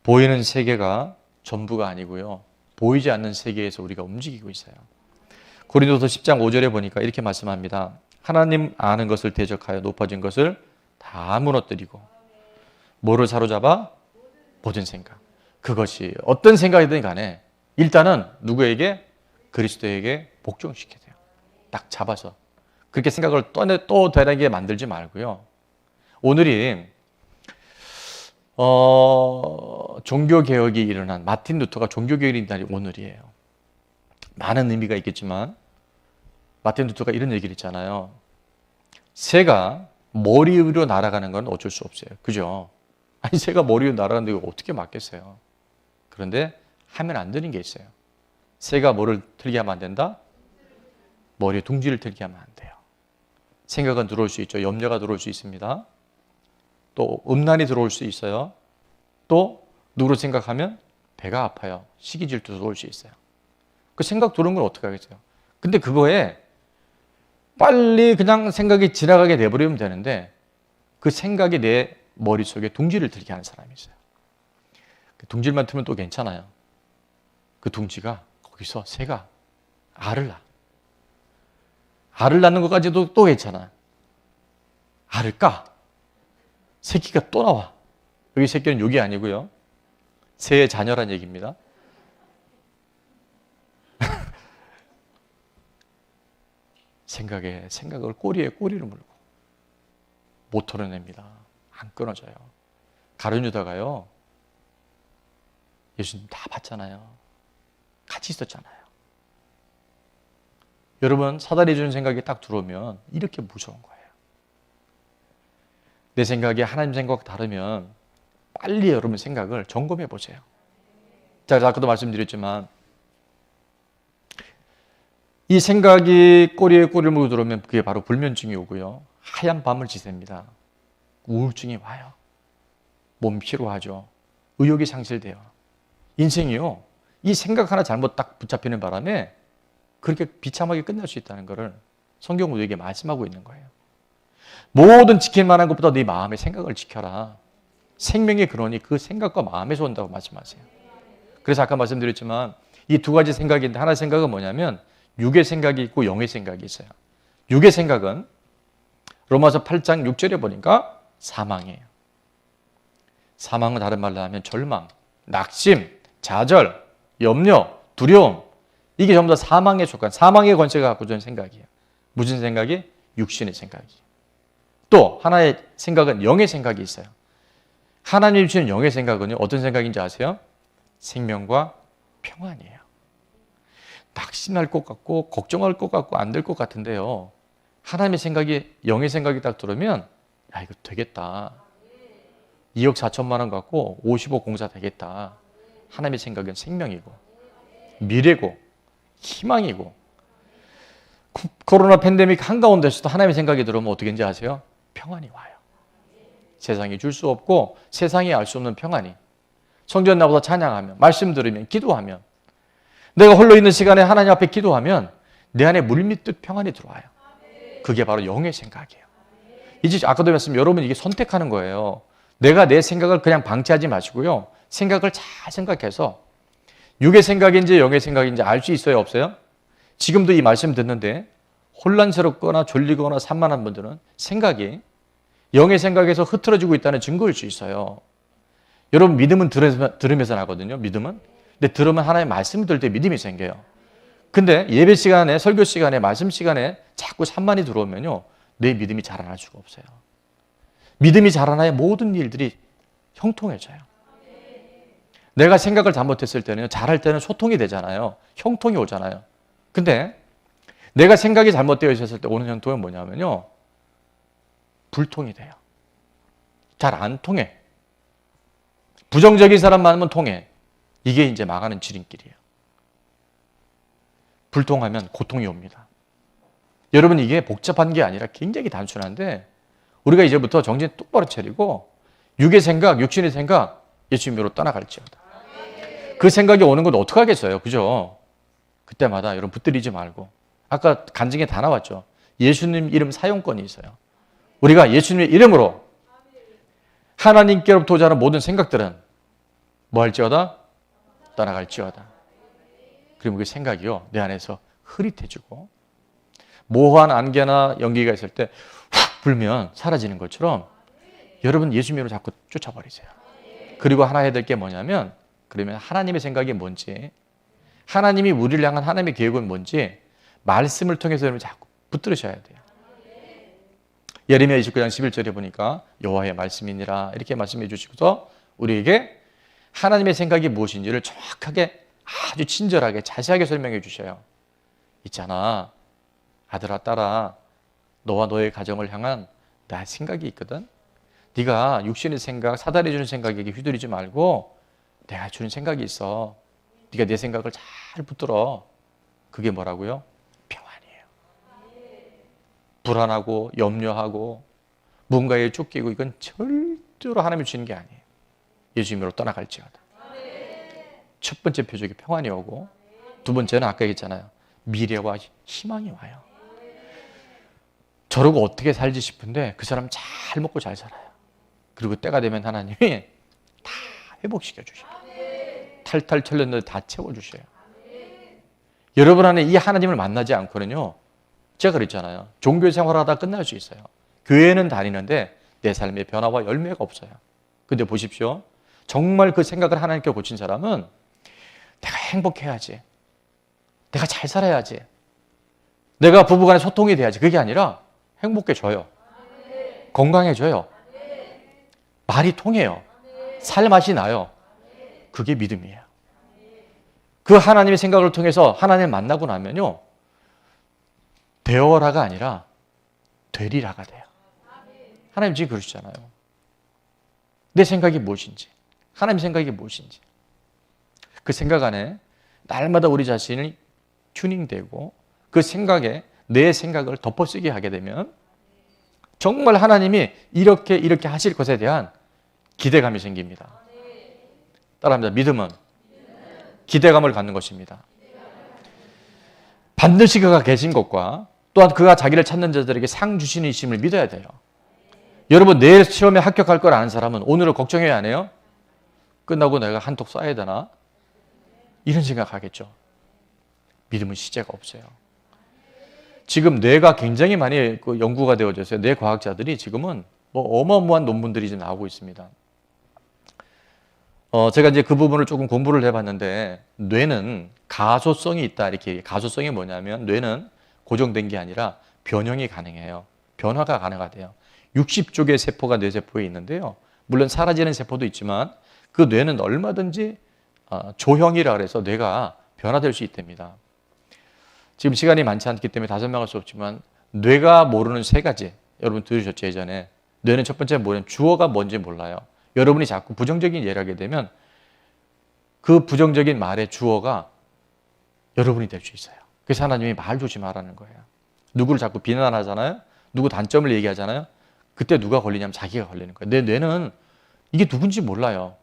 보이는 세계가 전부가 아니고요. 보이지 않는 세계에서 우리가 움직이고 있어요. 고린도서 10장 5절에 보니까 이렇게 말씀합니다. 하나님 아는 것을 대적하여 높아진 것을 다 무너뜨리고 뭐를 사로잡아? 모든 생각. 그것이 어떤 생각이든 간에 일단은 누구에게? 그리스도에게 복종시켜야 돼요. 딱 잡아서. 그렇게 생각을 또 다르게 만들지 말고요. 오늘이 종교개혁이 일어난 마틴 루터가 종교개혁이 일어난 날이 오늘이에요. 많은 의미가 있겠지만 마틴 루터가 이런 얘기를 했잖아요. 새가 머리 위로 날아가는 건 어쩔 수 없어요. 그죠? 아니 새가 머리 위로 날아가는데 이거 어떻게 막겠어요? 그런데 하면 안 되는 게 있어요. 새가 뭐를 틀게 하면 안 된다? 머리에 둥지를 틀게 하면 안 돼요. 생각은 들어올 수 있죠. 염려가 들어올 수 있습니다. 또 음란이 들어올 수 있어요. 또 누구를 생각하면 배가 아파요. 시기 질투 들어올 수 있어요. 그 생각 들어온 걸 어떻게 하겠어요? 근데 그거에 빨리 그냥 생각이 지나가게 내버리면 되는데 그 생각이 내 머릿속에 둥지를 들게 하는 사람이 있어요. 그 둥지만 틀면 또 괜찮아요. 그 둥지가 거기서 새가 알을 낳아. 알을 낳는 것까지도 또 괜찮아. 알을 까. 새끼가 또 나와. 여기 새끼는 욕이 아니고요. 새의 자녀란 얘기입니다. 생각을 꼬리에 꼬리를 물고 못 털어냅니다. 안 끊어져요. 가룟 유다가요. 예수님 다 봤잖아요. 같이 있었잖아요. 여러분 사단이 주는 생각이 딱 들어오면 이렇게 무서운 거예요. 내 생각이 하나님 생각과 다르면 빨리 여러분 생각을 점검해 보세요. 제가 아까도 말씀드렸지만 이 생각이 꼬리에 꼬리를 물고 들어오면 그게 바로 불면증이 오고요. 하얀 밤을 지셉니다. 우울증이 와요. 몸 피로하죠. 의욕이 상실돼요. 인생이요. 이 생각 하나 잘못 딱 붙잡히는 바람에 그렇게 비참하게 끝날 수 있다는 것을 성경은 우리에게 말씀하고 있는 거예요. 모든 지킬 만한 것보다 네 마음의 생각을 지켜라. 생명의 근원이 그 생각과 마음에서 온다고 말씀하세요. 그래서 아까 말씀드렸지만 이 두 가지 생각인데 하나의 생각은 뭐냐면 육의 생각이 있고 영의 생각이 있어요. 육의 생각은 로마서 8장 6절에 보니까 사망이에요. 사망은 다른 말로 하면 절망, 낙심, 좌절, 염려, 두려움, 이게 전부 다 사망에 속한, 사망의 권세가 갖고 있는 생각이에요. 무슨 생각이? 육신의 생각이에요. 또 하나의 생각은 영의 생각이 있어요. 하나님 주시는 영의 생각은요, 어떤 생각인지 아세요? 생명과 평안이에요. 낙심할 것 같고 걱정할 것 같고 안 될 것 같은데요, 하나님의 생각이, 영의 생각이 딱 들으면 야, 이거 되겠다. 2억 4천만 원 갖고 50억 공사 되겠다. 하나님의 생각은 생명이고 미래고 희망이고, 코로나 팬데믹 한가운데서도 하나님의 생각이 들으면 어떻게 되는지 아세요? 평안이 와요. 세상이 줄 수 없고 세상이 알 수 없는 평안이. 성전 나보다 찬양하면, 말씀 들으면, 기도하면, 내가 홀로 있는 시간에 하나님 앞에 기도하면 내 안에 물밀듯 평안이 들어와요. 그게 바로 영의 생각이에요. 이제 아까도 말씀드렸지만 여러분, 이게 선택하는 거예요. 내가 내 생각을 그냥 방치하지 마시고요, 생각을 잘 생각해서 육의 생각인지 영의 생각인지 알 수 있어요, 없어요? 지금도 이 말씀 듣는데 혼란스럽거나 졸리거나 산만한 분들은 생각이 영의 생각에서 흐트러지고 있다는 증거일 수 있어요. 여러분, 믿음은 들으면서 나거든요. 믿음은. 근데 들으면 하나님의 말씀을 들을 때 믿음이 생겨요. 근데 예배 시간에, 설교 시간에, 말씀 시간에 자꾸 산만이 들어오면요, 내 믿음이 자라날 수가 없어요. 믿음이 자라나야 모든 일들이 형통해져요. 내가 생각을 잘못했을 때는, 잘할 때는 소통이 되잖아요. 형통이 오잖아요. 근데 내가 생각이 잘못되어 있었을 때 오는 형통은 뭐냐면요, 불통이 돼요. 잘 안 통해. 부정적인 사람 많으면 통해. 이게 이제 망하는 지름길이에요. 불통하면 고통이 옵니다. 여러분, 이게 복잡한 게 아니라 굉장히 단순한데, 우리가 이제부터 정신 똑바로 차리고 육의 생각, 육신의 생각 예수님으로 떠나갈지어다. 그 생각이 오는 건 어떡하겠어요, 그죠? 그때마다 여러분 붙들리지 말고, 아까 간증에 다 나왔죠. 예수님 이름 사용권이 있어요. 우리가 예수님의 이름으로 하나님께로부터 오자는 모든 생각들은 뭐 할지어다? 떠나갈지어다. 그러면 그 생각이요, 내 안에서 흐릿해지고, 모호한 안개나 연기가 있을 때 훅 불면 사라지는 것처럼 여러분 예수님으로 자꾸 쫓아버리세요. 그리고 하나 해야 될 게 뭐냐면, 그러면 하나님의 생각이 뭔지, 하나님이 우리를 향한 하나님의 계획은 뭔지 말씀을 통해서 여러분 자꾸 붙들으셔야 돼요. 예레미야 29장 11절에 보니까 여호와의 말씀이니라 이렇게 말씀해 주시고서 우리에게 하나님의 생각이 무엇인지를 정확하게, 아주 친절하게, 자세하게 설명해 주셔요. 있잖아, 아들아, 딸아, 너와 너의 가정을 향한 나 생각이 있거든. 네가 육신의 생각, 사단이 주는 생각에게 휘둘리지 말고 내가 주는 생각이 있어. 네가 내 생각을 잘 붙들어. 그게 뭐라고요? 평안이에요. 불안하고 염려하고 뭔가에 쫓기고, 이건 절대로 하나님이 주는 게 아니에요. 예수님으로 떠나갈지어다. 첫 번째 표적이 평안이 오고, 두 번째는 아까 얘기했잖아요, 미래와 희망이 와요. 저러고 어떻게 살지 싶은데 그 사람 잘 먹고 잘 살아요. 그리고 때가 되면 하나님이 다 회복시켜 주셔요. 탈탈 털렸는데 다 채워주셔요. 여러분 안에 이 하나님을 만나지 않고는요, 제가 그랬잖아요, 종교 생활하다 끝날 수 있어요. 교회는 다니는데 내 삶의 변화와 열매가 없어요. 근데 보십시오, 정말 그 생각을 하나님께 고친 사람은 내가 행복해야지, 내가 잘 살아야지, 내가 부부간에 소통이 돼야지, 그게 아니라 행복해져요. 건강해져요. 말이 통해요. 살맛이 나요. 그게 믿음이에요. 그 하나님의 생각을 통해서 하나님을 만나고 나면요, 되어라가 아니라 되리라가 돼요. 하나님 지금 그러시잖아요. 내 생각이 무엇인지, 하나님의 생각이 무엇인지, 그 생각 안에 날마다 우리 자신이 튜닝되고 그 생각에 내 생각을 덮어쓰게 하게 되면 정말 하나님이 이렇게 하실 것에 대한 기대감이 생깁니다. 따라합니다. 믿음은 기대감을 갖는 것입니다. 반드시 그가 계신 것과 또한 그가 자기를 찾는 자들에게 상 주시는 이심을 믿어야 돼요. 여러분, 내일 시험에 합격할 걸 아는 사람은 오늘을 걱정해야 안 해요? 끝나고 내가 한턱 쏴야 되나? 이런 생각하겠죠. 믿음은 시제가 없어요. 지금 뇌가 굉장히 많이 연구가 되어져 있어요. 뇌 과학자들이 지금은 뭐 어마어마한 논문들이 지금 나오고 있습니다. 제가 이제 그 부분을 조금 공부를 해봤는데, 뇌는 가소성이 있다. 이렇게. 가소성이 뭐냐면, 뇌는 고정된 게 아니라 변형이 가능해요. 변화가 가능하대요. 60쪽의 세포가 뇌세포에 있는데요. 물론 사라지는 세포도 있지만, 그 뇌는 얼마든지 조형이라 그래서 뇌가 변화될 수 있답니다. 지금 시간이 많지 않기 때문에 다 설명할 수 없지만, 뇌가 모르는 세 가지. 여러분 들으셨죠, 예전에. 뇌는 첫 번째 뭐냐면 주어가 뭔지 몰라요. 여러분이 자꾸 부정적인 예를 하게 되면 그 부정적인 말의 주어가 여러분이 될 수 있어요. 그래서 하나님이 말 조심하라는 거예요. 누구를 자꾸 비난하잖아요. 누구 단점을 얘기하잖아요. 그때 누가 걸리냐면 자기가 걸리는 거예요. 내 뇌는 이게 누군지 몰라요.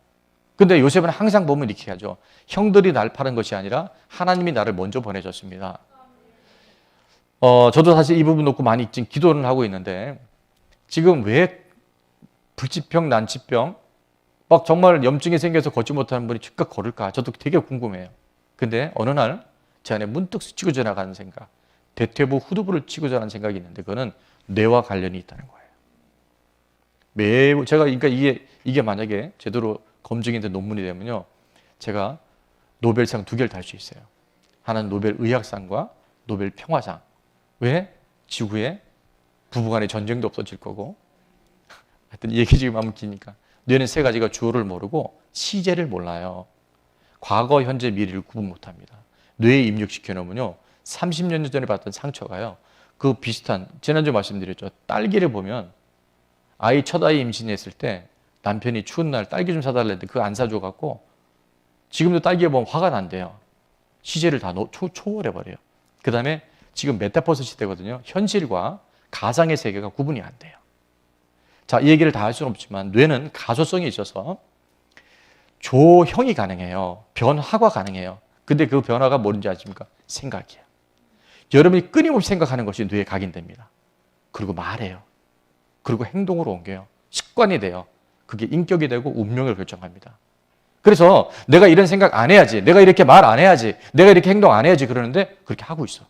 근데 요셉은 항상 보면 이렇게 하죠. 형들이 날 파는 것이 아니라 하나님이 나를 먼저 보내줬습니다. 저도 사실 이 부분 놓고 많이 지금 기도를 하고 있는데, 지금 왜 불치병, 난치병, 막 정말 염증이 생겨서 걷지 못하는 분이 즉각 걸을까? 저도 되게 궁금해요. 근데 어느 날 제 안에 문득 스치고 지나가는 생각, 대퇴부 후두부를 치고 자는 생각이 있는데, 그거는 뇌와 관련이 있다는 거예요. 매우 제가 그러니까 이게 만약에 제대로 검증이 된 논문이 되면요, 제가 노벨상 2개를 달 수 있어요. 하나는 노벨 의학상과 노벨 평화상. 왜? 지구에 부부간의 전쟁도 없어질 거고. 하여튼 이 얘기 지금 하면 기니까. 뇌는 세 가지가 주어를 모르고 시제를 몰라요. 과거, 현재, 미래를 구분 못합니다. 뇌에 입력시켜 놓으면요, 30년 전에 봤던 상처가요, 그 비슷한, 지난주 말씀드렸죠. 딸기를 보면 첫 아이 임신했을 때 남편이 추운 날 딸기 좀 사달라 했는데 그거 안 사줘갖고 지금도 딸기에 보면 화가 난대요. 시제를 다 초월해버려요. 그 다음에 지금 메타버스 시대거든요. 현실과 가상의 세계가 구분이 안 돼요. 자, 이 얘기를 다 할 수는 없지만 뇌는 가소성이 있어서 조형이 가능해요. 변화가 가능해요. 근데 그 변화가 뭔지 아십니까? 생각이에요. 여러분이 끊임없이 생각하는 것이 뇌에 각인됩니다. 그리고 말해요. 그리고 행동으로 옮겨요. 습관이 돼요. 그게 인격이 되고 운명을 결정합니다. 그래서 내가 이런 생각 안 해야지, 내가 이렇게 말 안 해야지, 내가 이렇게 행동 안 해야지 그러는데 그렇게 하고 있어.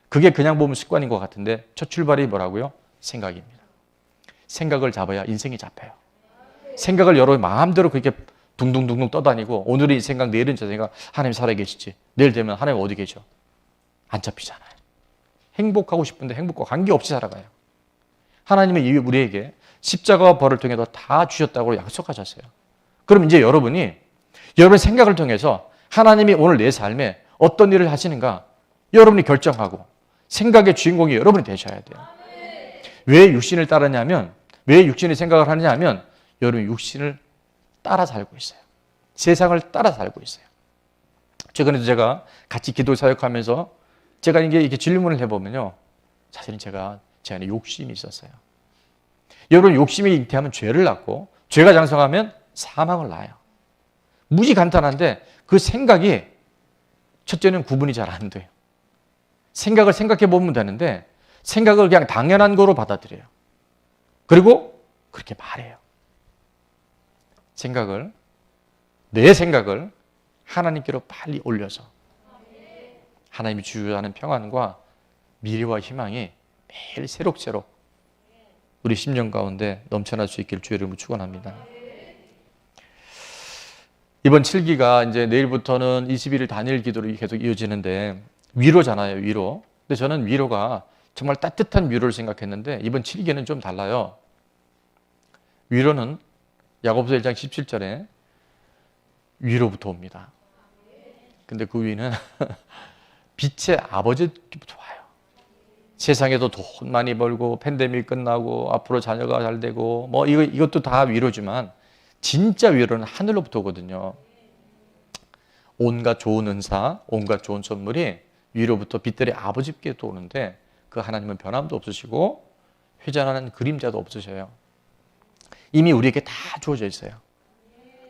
그게 그냥 보면 습관인 것 같은데 첫 출발이 뭐라고요? 생각입니다. 생각을 잡아야 인생이 잡혀요. 생각을 여러분 마음대로 그렇게 둥둥둥둥 떠다니고 오늘은 이 생각, 내일은 저 생각, 하나님 살아계시지, 내일 되면 하나님 어디 계셔? 안 잡히잖아요. 행복하고 싶은데 행복과 관계없이 살아가요. 하나님은 우리에게 십자가와 벌을 통해서 다 주셨다고 약속하셨어요. 그럼 이제 여러분이 여러분의 생각을 통해서 하나님이 오늘 내 삶에 어떤 일을 하시는가 여러분이 결정하고 생각의 주인공이 여러분이 되셔야 돼요. 왜 육신을 따르냐면, 왜 육신의 생각을 하느냐 하면 여러분이 육신을 따라 살고 있어요. 세상을 따라 살고 있어요. 최근에도 제가 같이 기도 사역하면서 제가 이렇게 질문을 해보면요, 사실은 제가 제 안에 욕심이 있었어요. 여러분, 욕심이 잉태하면 죄를 낳고 죄가 장성하면 사망을 낳아요. 무지 간단한데 그 생각이 첫째는 구분이 잘 안 돼요. 생각을 생각해 보면 되는데 생각을 그냥 당연한 거로 받아들여요. 그리고 그렇게 말해요. 내 생각을 하나님께로 빨리 올려서 하나님이 주유하는 평안과 미래와 희망이 매일 새록새록 우리 심령 가운데 넘쳐날 수 있기를 주의 이름으로 축원합니다. 이번 7기가 이제 내일부터는 21일 단일 기도로 계속 이어지는데 위로잖아요, 위로. 근데 저는 위로가 정말 따뜻한 위로를 생각했는데 이번 7기는 좀 달라요. 위로는 야고보서 1장 17절에 위로부터 옵니다. 근데 그 위는 빛의 아버지부터 와요. 세상에도 돈 많이 벌고 팬데믹 끝나고 앞으로 자녀가 잘 되고 뭐 이것도 다 위로지만 진짜 위로는 하늘로부터 오거든요. 온갖 좋은 은사, 온갖 좋은 선물이 위로부터 빛들의 아버지께도 오는데 그 하나님은 변함도 없으시고 회전하는 그림자도 없으셔요. 이미 우리에게 다 주어져 있어요.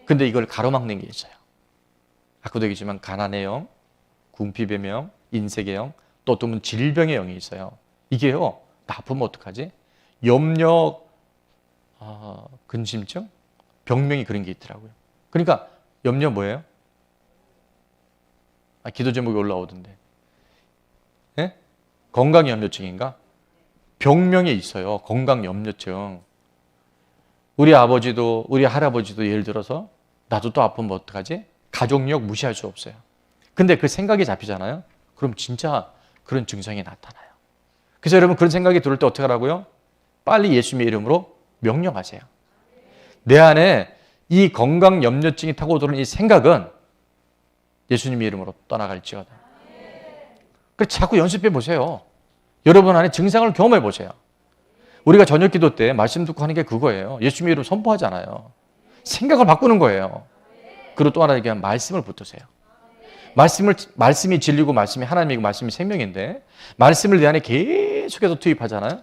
근데 이걸 가로막는 게 있어요. 아까도 얘기했지만 가난의 영, 궁핍의 영, 인색의 영, 또 어떤 질병의 영이 있어요. 이게요, 나쁘면 어떡하지? 염려, 근심증, 병명이 그런 게 있더라고요. 그러니까 염려 뭐예요? 기도 제목이 올라오던데. 네? 건강염려증인가? 병명이 있어요. 건강염려증. 우리 아버지도 우리 할아버지도 예를 들어서 나도 또 아프면 어떡하지? 가족력 무시할 수 없어요. 근데 그 생각이 잡히잖아요. 그럼 진짜 그런 증상이 나타나요. 그래서 여러분 그런 생각이 들을 때 어떻게 하라고요? 빨리 예수님의 이름으로 명령하세요. 내 안에 이 건강 염려증이 타고 들어오는 이 생각은 예수님의 이름으로 떠나갈지어다. 그래서 자꾸 연습해 보세요. 여러분 안에 증상을 경험해 보세요. 우리가 저녁 기도 때 말씀 듣고 하는 게 그거예요. 예수님의 이름 선포하잖아요. 생각을 바꾸는 거예요. 그리고 또 하나 얘기하면 말씀을 붙드세요. 말씀이 진리고 말씀이 하나님이고 말씀이 생명인데 말씀을 내 안에 계속해서 투입하잖아요.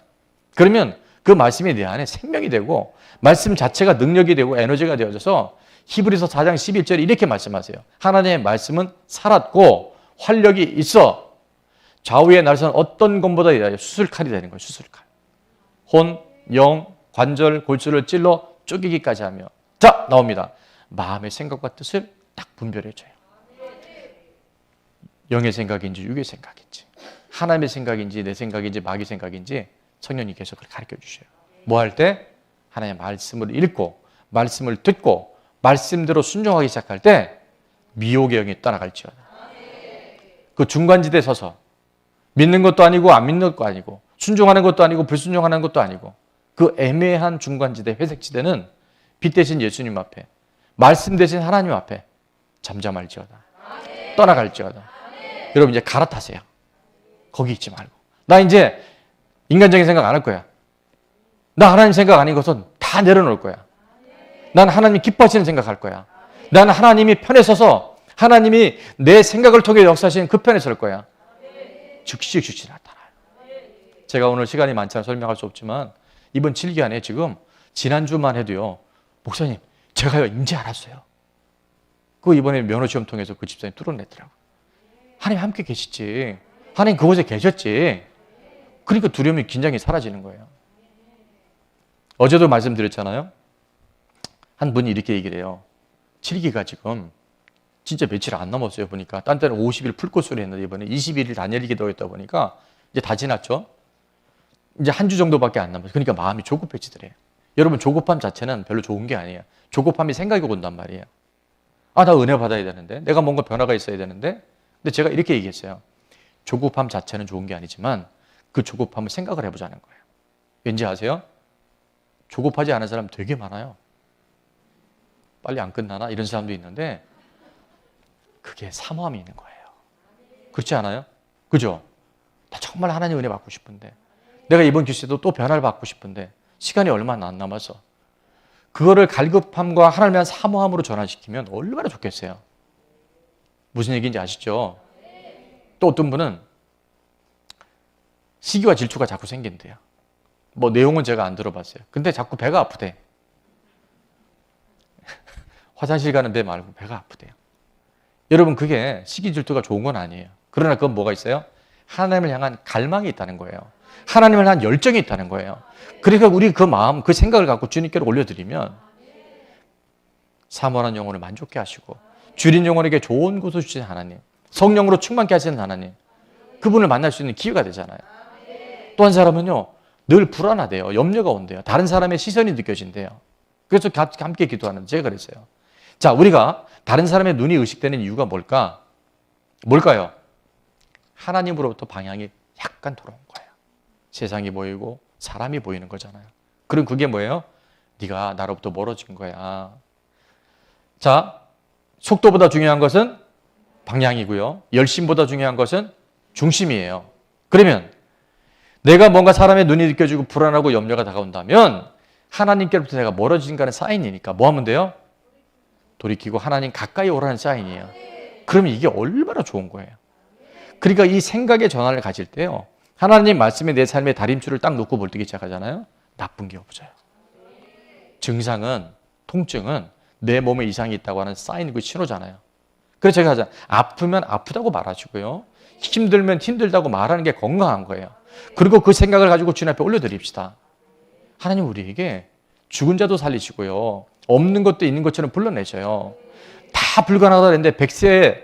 그러면 그 말씀이 내 안에 생명이 되고 말씀 자체가 능력이 되고 에너지가 되어져서 히브리서 4장 11절에 이렇게 말씀하세요. 하나님의 말씀은 살았고 활력이 있어 좌우의 날선 어떤 검보다 수술칼이 되는 거예요. 수술칼. 혼, 영, 관절, 골수를 찔러 쪼개기까지 하며 자 나옵니다. 마음의 생각과 뜻을 딱 분별해줘요. 영의 생각인지 육의 생각인지 하나님의 생각인지 내 생각인지 마귀 생각인지 성령이 계속 가르쳐 주셔요. 뭐 할 때? 하나님의 말씀을 읽고 말씀을 듣고 말씀대로 순종하기 시작할 때 미혹의 영이 떠나갈지어다. 그 중간지대에 서서 믿는 것도 아니고 안 믿는 것도 아니고 순종하는 것도 아니고 불순종하는 것도 아니고 그 애매한 중간지대 회색지대는 빛 대신 예수님 앞에 말씀 대신 하나님 앞에 잠잠할지어다. 떠나갈지어다. 여러분 이제 갈아타세요. 거기 있지 말고 나 이제 인간적인 생각 안 할 거야. 나 하나님 생각 아닌 것은 다 내려놓을 거야. 난 하나님이 기뻐하시는 생각할 거야. 나는 하나님이 편에 서서 하나님이 내 생각을 통해 역사하시는 그 편에 설 거야. 즉시 나타나요. 제가 오늘 시간이 많지 않아 설명할 수 없지만 이번 7기간에 지금 지난주만 해도요. 목사님 제가요 이제 알았어요. 그 이번에 면허시험 통해서 그 집사님 뚫어냈더라고요. 하나님 함께 계시지. 하나님 그곳에 계셨지. 그러니까 두려움이 긴장이 사라지는 거예요. 어제도 말씀드렸잖아요. 한 분이 이렇게 얘기를 해요. 7기가 지금 진짜 며칠 안 남았어요. 보니까 딴 때는 50일 풀코스를 했는데 이번에 21일 단일 기도했다 보니까 이제 다 지났죠. 이제 한 주 정도밖에 안 남았어요. 그러니까 마음이 조급해지더래요. 여러분 조급함 자체는 별로 좋은 게 아니에요. 조급함이 생각이 온단 말이에요. 아, 나 은혜 받아야 되는데 내가 뭔가 변화가 있어야 되는데 근데 제가 이렇게 얘기했어요. 조급함 자체는 좋은 게 아니지만 그 조급함을 생각을 해보자는 거예요. 왠지 아세요? 조급하지 않은 사람 되게 많아요. 빨리 안 끝나나? 이런 사람도 있는데 그게 사모함이 있는 거예요. 그렇지 않아요? 그죠? 나 정말 하나님 은혜 받고 싶은데 내가 이번 기수에도 또 변화를 받고 싶은데 시간이 얼마 안 남아서 그거를 갈급함과 하나님에 대한 사모함으로 전환시키면 얼마나 좋겠어요. 무슨 얘기인지 아시죠? 또 어떤 분은 시기와 질투가 자꾸 생긴대요. 뭐 내용은 제가 안 들어봤어요. 근데 자꾸 배가 아프대. 화장실 가는 배 말고 배가 아프대요. 여러분 그게 시기 질투가 좋은 건 아니에요. 그러나 그건 뭐가 있어요? 하나님을 향한 갈망이 있다는 거예요. 하나님을 향한 열정이 있다는 거예요. 그러니까 우리 그 마음, 그 생각을 갖고 주님께로 올려드리면 사모하는 영혼을 만족케 하시고 주린 영혼에게 좋은 곳을 주신 하나님, 성령으로 충만케 하시는 하나님, 그분을 만날 수 있는 기회가 되잖아요. 또 한 사람은요 늘 불안하대요. 염려가 온대요. 다른 사람의 시선이 느껴진대요. 그래서 함께 기도하는데 제가 그랬어요. 자, 우리가 다른 사람의 눈이 의식되는 이유가 뭘까요? 하나님으로부터 방향이 약간 돌아온 거예요. 세상이 보이고 사람이 보이는 거잖아요. 그럼 그게 뭐예요? 네가 나로부터 멀어진 거야. 자, 속도보다 중요한 것은 방향이고요. 열심보다 중요한 것은 중심이에요. 그러면 내가 뭔가 사람의 눈이 느껴지고 불안하고 염려가 다가온다면 하나님께로부터 내가 멀어진다는 사인이니까 뭐 하면 돼요? 돌이키고 하나님 가까이 오라는 사인이에요. 그러면 이게 얼마나 좋은 거예요. 그러니까 이 생각의 전환을 가질 때요. 하나님 말씀이 내 삶의 다림줄을 딱 놓고 볼뜨기 시작하잖아요. 나쁜 게 없어요. 증상은, 통증은 내 몸에 이상이 있다고 하는 사인이고 신호잖아요. 그래서 제가 하잖아요. 아프면 아프다고 말하시고요. 힘들면 힘들다고 말하는 게 건강한 거예요. 그리고 그 생각을 가지고 주님 앞에 올려드립시다. 하나님 우리에게 죽은 자도 살리시고요. 없는 것도 있는 것처럼 불러내셔요. 다 불가능하다 했는데 100세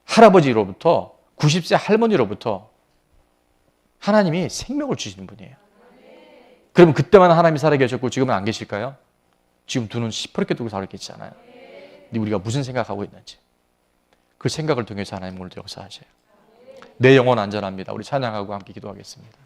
할아버지로부터 90세 할머니로부터 하나님이 생명을 주시는 분이에요. 그러면 그때만 하나님이 살아계셨고 지금은 안 계실까요? 지금 두 눈 시퍼렇게 뜨고 살아 계시잖아요. 우리가 무슨 생각하고 있는지 그 생각을 통해서 하나님 오늘도 역사하셔요. 내 영혼 안전합니다. 우리 찬양하고 함께 기도하겠습니다.